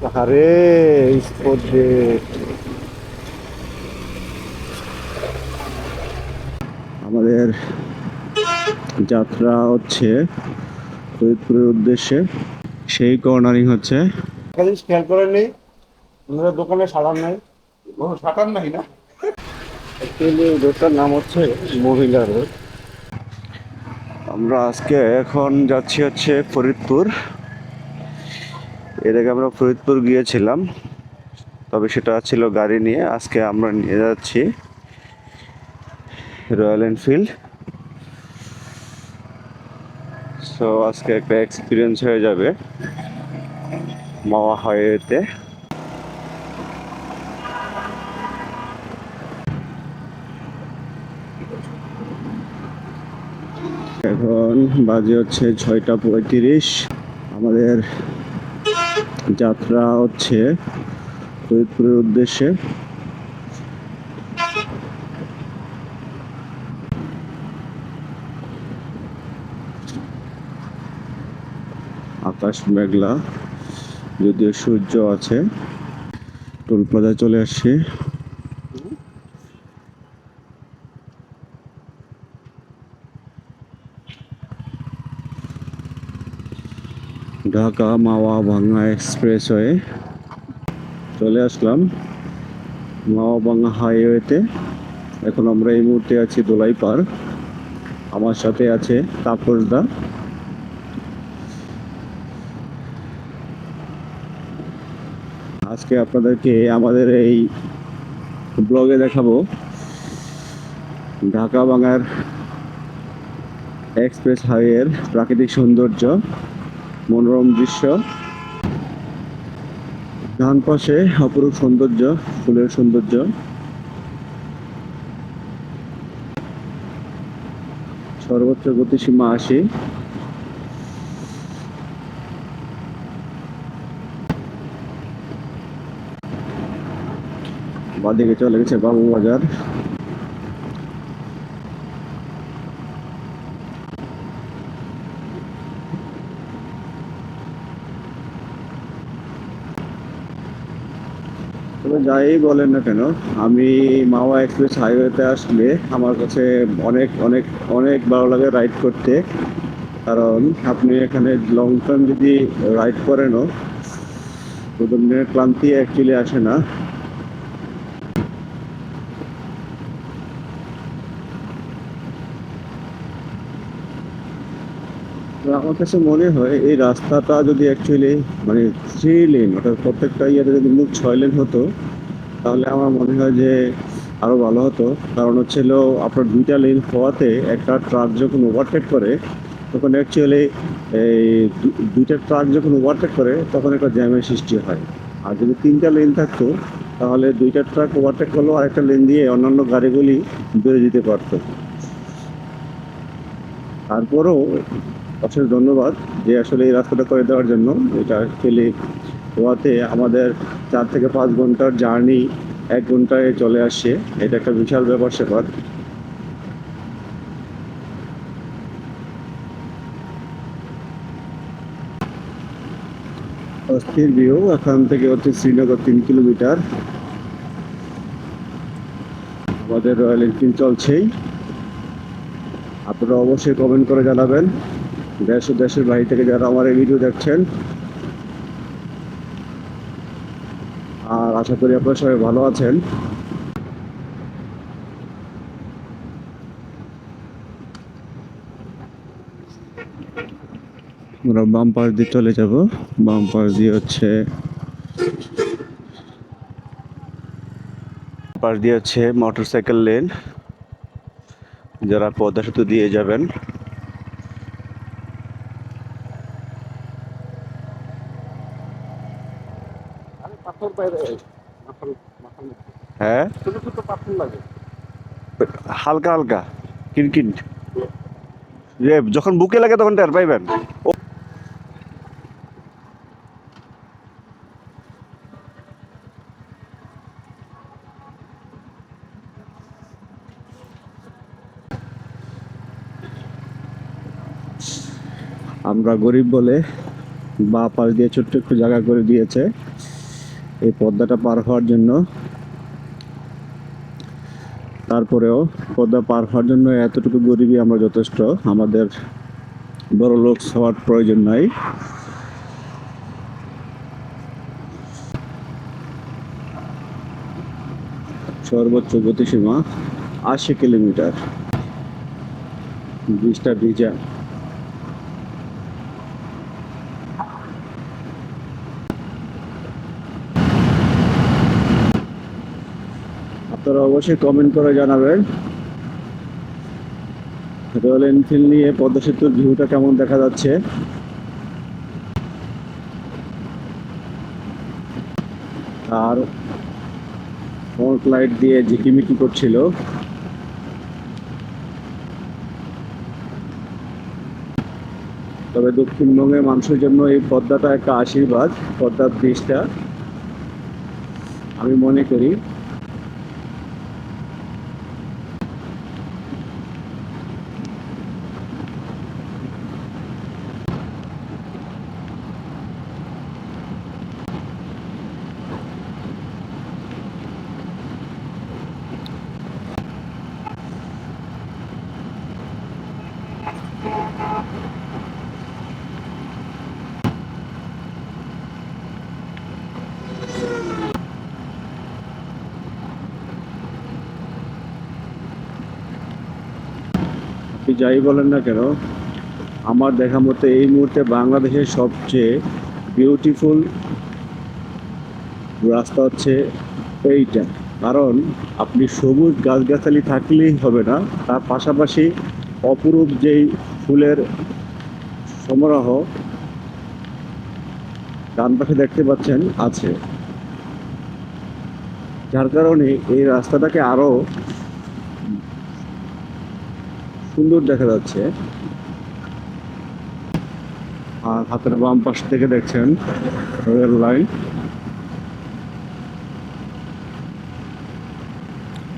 আরে spot day আমাদের যাত্রা হচ্ছে ফরিদপুরের উদ্দেশ্যে। সেই কর্নারিং হচ্ছে খেয়াল করেননি আমাদের দোকানে সাড়ার নাই। শাটার নাই না, অ্যাকচুয়ালি রোডটার নাম হচ্ছে মহিলা রোড। আমরা আজকে এখন যাচ্ছি হচ্ছে ফরিদপুর। এর আগে আমরা ফরিদপুর গিয়েছিলাম, তবে সেটা ছিল গাড়ি নিয়ে। আজকে আমরা নিয়ে যাচ্ছি রয়্যাল এনফিল্ড। সো আজকে একটা এক্সপিরিয়েন্স হয়ে যাবে মাওয়া হাইওয়েতে। এখন বাজে হচ্ছে 6টা 35। আমাদের যাত্রা হচ্ছে ফরিদপুরের উদ্দেশ্যে। আকাশ মেঘলা, যদিও সূর্য আছে। টোল প্লাজা চলে আসছে। ঢাকা মাওয়া ভাঙ্গা এক্সপ্রেসওয়ে চলে আসলাম মাওয়া ভাঙ্গা হাইওয়েতে। এখন আমরা এই মুহূর্তে আছি দোলাই পার। আমার সাথে আছে তাপসদা। আজকে আপনাদেরকে আমাদের এই ব্লগে দেখাবো ঢাকা ভাঙ্গার এক্সপ্রেস হাইওয়ের প্রাকৃতিক সৌন্দর্য, মনোরম দৃশ্য। ডান পাশে অপরূপ সৌন্দর্য, ফুলের সৌন্দর্য। সর্বোচ্চ গতিসীমা 80। বাদিকে চলে গেছে বাবুবাজার। তবে যাই বলেন না কেন, আমি মাওয়া এক্সপ্রেস হাইওয়েতে আসলে আমার কাছে অনেক অনেক অনেক ভালো লাগে রাইড করতে। কারণ আপনি এখানে লং টার্ম যদি রাইড করেনও প্রথম দিনের ক্লান্তি অ্যাকচুয়ালি আসে না। তো আমার কাছে মনে হয় এই রাস্তাটা যদি অ্যাকচুয়ালি মানে 3 লেন, অর্থাৎ প্রত্যেকটা ইয়েতে যদি মোট 6 লেন হতো, তাহলে আমার মনে হয় যে আরো ভালো হতো। কারণ হচ্ছিল আপনার 2টা লেন হওয়াতে একটা ট্রাক যখন ওভারটেক করে তখন অ্যাকচুয়ালি এই 2টা ট্রাক যখন ওভারটেক করে তখন একটা জ্যামের সৃষ্টি হয়। আর যদি 3টা লেন থাকতো তাহলে 2টা ট্রাক ওভারটেক করলেও আরেকটা লেন দিয়ে অন্যান্য গাড়িগুলি বেরিয়ে যেতে পারতো। তারপরেও অশেষ ধন্যবাদ যে আসলে এই রাস্তাটা করে দেওয়ার জন্য। এটা অ্যাকচুয়ালি হওয়াতে আমাদের 4 থেকে 5 ঘন্টার জার্নি 1 ঘন্টায় চলে আসছে। এটা একটা বিশাল ব্যাপার স্যাপার। অস্থির ভিউ। এখান থেকে হচ্ছে শ্রীনগর 3 কিলোমিটার। আমাদের রয়্যাল এনফিল্ড চলছেই। আপনারা অবশ্যই কমেন্ট করে জানাবেন দেশ ও দেশের বাইরে থেকে যারা আমার এই ভিডিও দেখছেন। আর আশা করি আপনারা সবাই ভালো আছেন। আমরা বাম পাশ দিয়ে চলে যাব। বাম পাশ দিয়ে হচ্ছে মোটরসাইকেল লেন, যারা পদ্মা সেতু দিয়ে যাবেন। হ্যাঁ, হালকা হালকা কিনকিন যে যখন বুকে লাগে তখন টের পাইবেন। আমরা গরিব বলে বা পাশ দিয়ে ছোট্ট একটু জায়গা করে দিয়েছে এই পদ্মাটা পার হওয়ার জন্য। তারপরেও পদ্মা পার হওয়ার জন্য এতটুকু গরিবই আমরা যথেষ্ট, আমাদের বড় লোক হওয়ার প্রয়োজন নাই। সর্বোচ্চ গতিসীমা 80 কিলোমিটার। ব্রিজটা ভিজা। আপনারা অবশ্যই কমেন্ট করে জানাবেন রয়্যাল এনফিল্ড নিয়ে পদ্মা সেতুর ভিউটা কেমন দেখা যাচ্ছে। আর ফ্রন্ট লাইট দিয়ে ঝিকিমিকি করছিল। তবে দক্ষিণবঙ্গের মানুষের জন্য এই পদ্মাটা একটা আশীর্বাদ। পদ্মার ব্রিজটা আমি মনে করি। আপনি যাই বলেন না কেন, আমার দেখা মতে এই মুহূর্তে বাংলাদেশের সবচেয়ে বিউটিফুল রাস্তা হচ্ছে এইটা। কারণ আপনি সবুজ গাছগাছালি থাকলেই হবে না, তার পাশাপাশি অপরূপ যেই ফুলের সমারোহ ডান পাশে দেখতে পাচ্ছেন আছে, যার কারণে এই রাস্তাটাকে আরো সুন্দর দেখা যাচ্ছে। আর হাতের বাম পাশ থেকে দেখছেন রেল লাইন।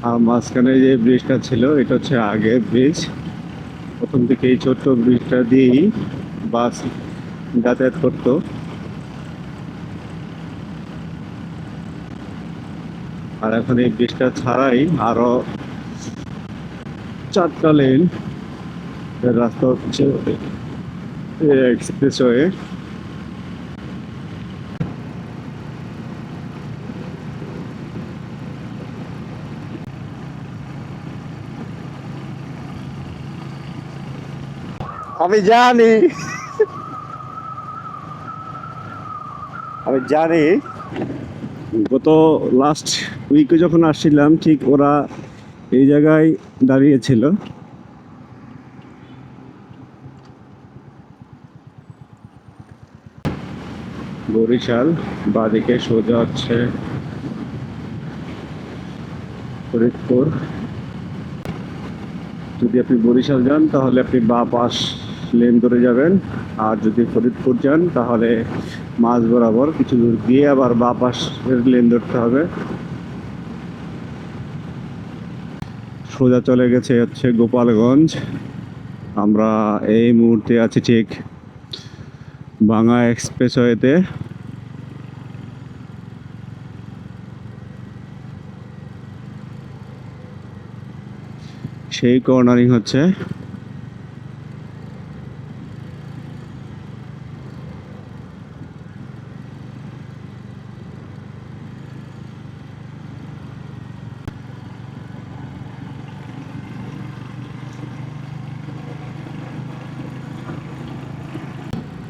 আর মাঝখানে যে ব্রিজটা ছিল এটা হচ্ছে আগের ব্রিজ। প্রথম থেকে এই ছোট্ট ব্রিজটা দিয়েই বাস যাতায়াত করতো। আর এখন এই ব্রিজটা ছাড়াই আরো 4টা লেন রাস্তা হচ্ছে এক্সপ্রেসওয়ে। আমি জানি, আমি জানি গত লাস্ট উইকে যখন আসছিলাম ঠিক ওরা এই জায়গায় দাঁড়িয়েছিল। বরিশাল, বাঁদিকে সোজা হচ্ছে ফরিদপুর। যদি আপনি বরিশাল যান তাহলে আপনি বাঁ পাশ লেন ধরে যাবেন, আর যদি ফরিদপুর যান তাহলে মাঝ বরাবর কিছু দূর গিয়ে আবার বাঁ পাশের লেন ধরতে হবে। সোজা চলে গেছে হচ্ছে গোপালগঞ্জ। আমরা এই মুহূর্তে আছি ঠিক ভাঙা এক্সপ্রেসওয়েতে। সেই কর্নারিং হচ্ছে।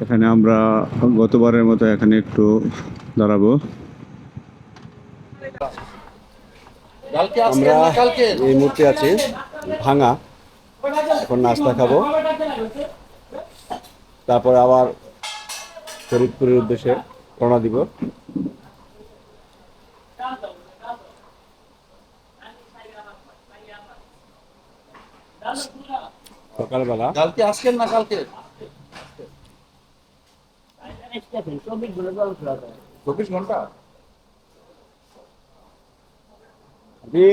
এখানে আমরা গতবারের মতো এখানে একটু দাঁড়াবো। আমরা এই মুহূর্তে আছি ভাঙা, এখন নাস্তা খাবো, তারপর আবার ফরিদপুরের উদ্দেশ্যে রওনা দিব। সকালবেলা কালকে আসছেন না কালকে 24 ঘন্টা। আপনি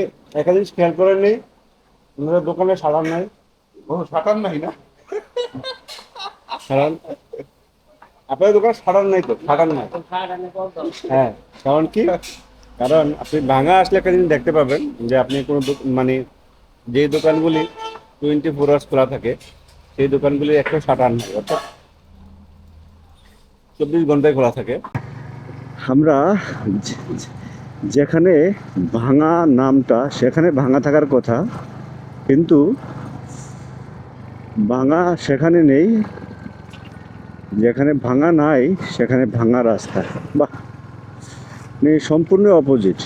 একটা জিনিস খেয়াল করেননি, আমাদের দোকানে সাড়ান নাই। ও শাটার নাই না। কারণ আপনার দোকান শাটার নাই তো, শাটার নাই। হ্যাঁ, কারণ কি, কারণ আপনি ভাঙা আসলে একটা জিনিস দেখতে পাবেন যে আপনি কোনো মানে যে দোকানগুলি 24 hours খোলা থাকে সেই দোকানগুলি একটা শাটার নাই, অর্থাৎ 24 ঘন্টায় খোলা থাকে। আমরা যেখানে ভাঙা নামটা সেখানে ভাঙা থাকার কথা, কিন্তু ভাঙা সেখানে নেই, যেখানে ভাঙা নাই সেখানে ভাঙা রাস্তা। বাহ, মানে সম্পূর্ণ অপোজিট।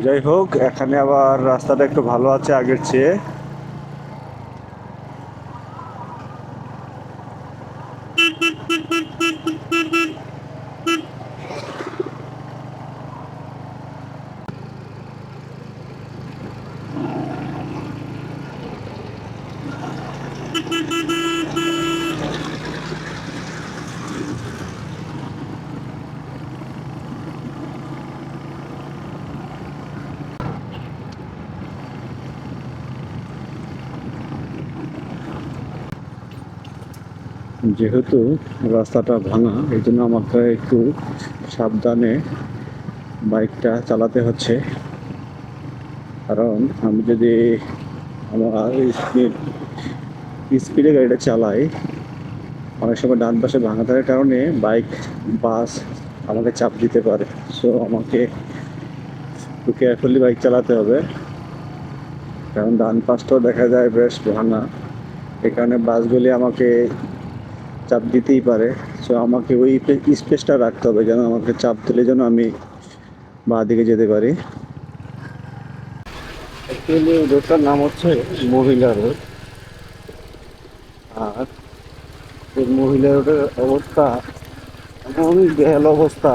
যাই হোক, এখানে আবার রাস্তাটা একটু ভালো আছে আগের চেয়ে। যেহেতু রাস্তাটা ভাঙা, এই জন্য আমাকে একটু সাবধানে বাইকটা চালাতে হচ্ছে। কারণ আমি যদি আমার স্পিডে গাড়িটা চালাই, অনেক সময় ডান পাশে ভাঙা থাকার কারণে বাইক, বাস আমাকে চাপ দিতে পারে। সো আমাকে একটু কেয়ারফুলি বাইক চালাতে হবে, কারণ ডান পাশটাও দেখা যায় বেশ ভাঙা। এই কারণে বাসগুলি আমাকে চাপ দিতেই পারে। সো আমাকে ওই স্পেসটা রাখতে হবে যেন আমাকে চাপ দিলে যেন আমি বাঁ দিকে যেতে পারি। অ্যাকচুয়ালি রোডটার নাম হচ্ছে মহিলা রোড। আর এই মহিলা রোডের অবস্থা এমন বেহাল অবস্থা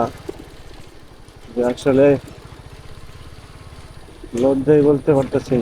যে আসলে লজ্জাই বলতে পারতেছি।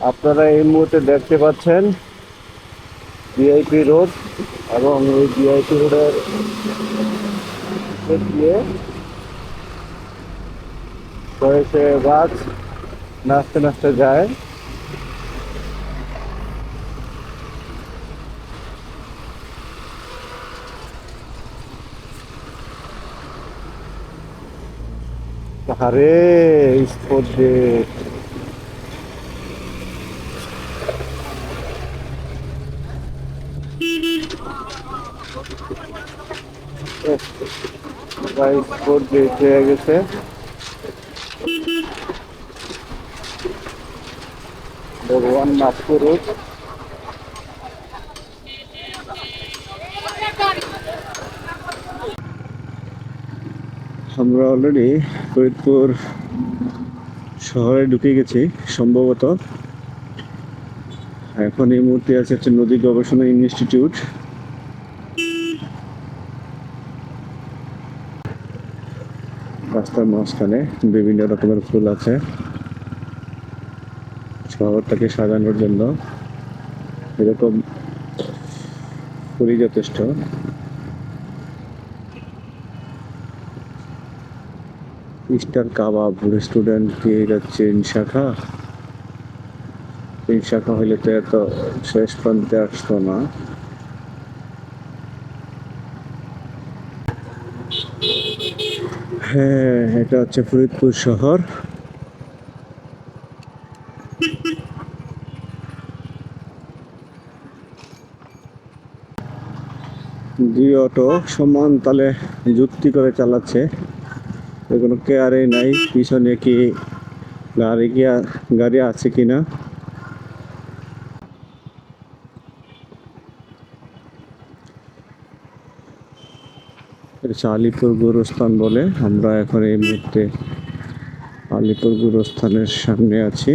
আপনারা এই মুহূর্তে দেখতে পাচ্ছেন ভিআইপি রোড, এবং এই ভিআইপি রোডের দিয়ে কয়েকটা বাস নাচতে নাচতে যায়। আরে স্পোর্ট ডে, স্পোর্ট ডে হয়ে গেছে। ভগবান নাগপুর রোড। আমরা অলরেডি ফরিদপুর শহরে ঢুকে গেছি সম্ভবত। এখন এই মুহূর্তে আছে হচ্ছে নদী গবেষণা ইনস্টিটিউট। রাস্তার মাঝখানে বিভিন্ন রকমের ফুল আছে শহরটাকে সাজানোর জন্য। এরকম ফুলই যথেষ্ট। স্টার কাবাব রেস্টুরেন্ট কি এটা চেন শাখা? চেন শাখা হইলে তো এত শেষ প্রান্তে আসতো না। হ্যাঁ, এটা হচ্ছে ফরিদপুর শহর। দুই অটো সমান তালে যুক্তি করে চালাচ্ছে, কোনো কেয়ারই নাই পিছনে কি গাড়ি আছে কিনা। এটা হচ্ছে আলিপুর গুরুস্থান বলে। আমরা এখন এই মুহূর্তে আলিপুর গুরুস্থানের সামনে আছি।